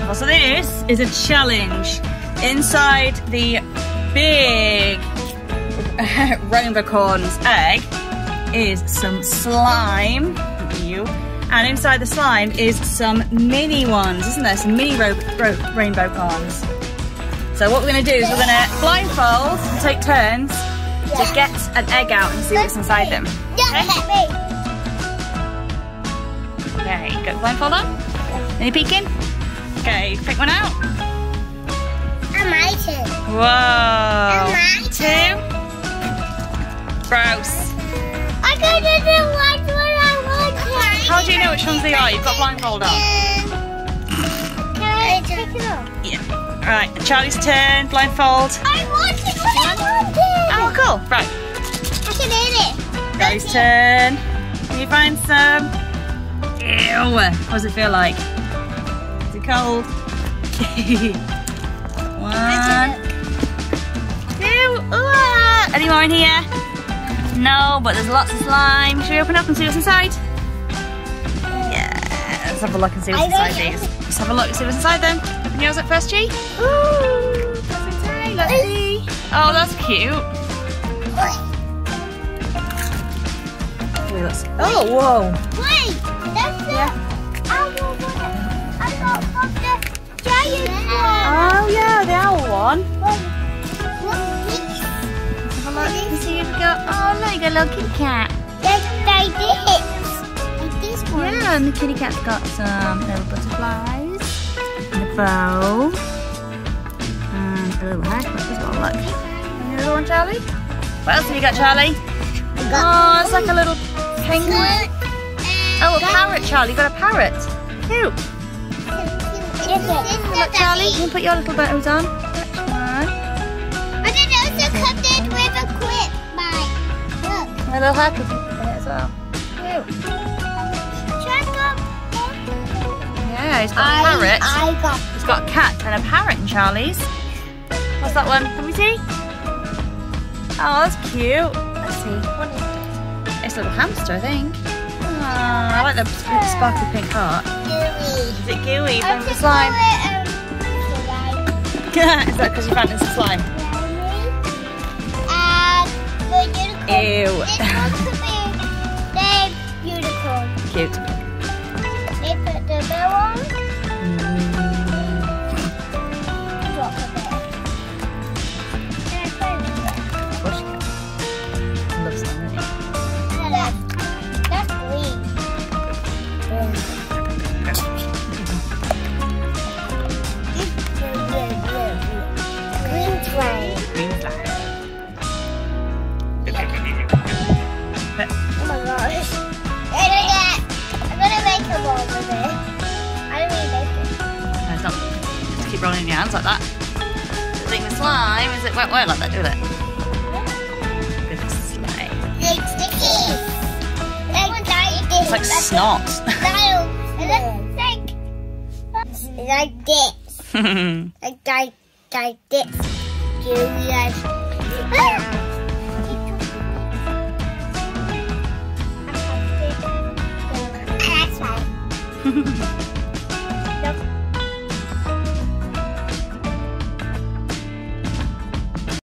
beautiful. So this is a challenge. Inside the big rainbow corn's egg is some slime. And inside the slime is some mini ones, isn't there? Some mini rainbow corns. So what we're going to do is we're going to blindfold and take turns to get an egg out and see what's inside them. Okay? Okay, got the blindfold on? Any peeking? Okay, pick one out. Whoa. Two. Gross. I got the one I wanted. How do you know which ones they are? You've got blindfold on. Can I pick it up? Yeah. Right, Charlie's turn, blindfold. I wanted what I wanted. Oh, cool. Right. I can eat it. Charlie's turn. Can you find some? Ew. What does it feel like? Is it cold? One. Two. Ooh. Any more in here? No, but there's lots of slime. Should we open up and see what's inside? Yeah. Let's have a look and see what's inside these. Let's have a look and see what's inside them. Open yours up first, G. Ooh. That's inside. Let's see. Oh, that's cute. Oh, whoa. Wait, that's the I got from the giant one. Oh yeah, the owl one. What's Look, you can see you've got, oh look, you got a little kitty cat. Like this one. Yeah, and the kitty cat's got some little butterflies, and a bow, and a little hat. What's this one, look? And the other one, Charlie? What else have you got, Charlie? Oh, it's like a little penguin. Oh, a parrot, Charlie. You've got a parrot. Cute. Look, Charlie, you can put your little bows on. Which one? And it also comes in with a quip bag. Look. A little happy in it as well. Cute. Check up. Yeah, he's got a parrot. He's got a cat and a parrot in Charlie's. What's that one? Can we see? Oh, that's cute. Let's see. What is it? It's a little hamster, I think. Oh, I like the sparkly pink heart. Gooey. Is it gooey from the slime? Is that because you found it's a slime? The unicorn. Ew. This one could be the unicorn. Cute. They put the bow on. Drop a bit. Can I play with it? Of course you can. I love slime, don't you? That's green. Green slime. Green slime. Oh my gosh. I'm gonna make a ball with it. I don't really make it. No, it's not. Just keep rolling in your hands like that. The thing with slime is it won't work like that, do it? Good slime. Like sticky. It's like snot. Like this. Like this.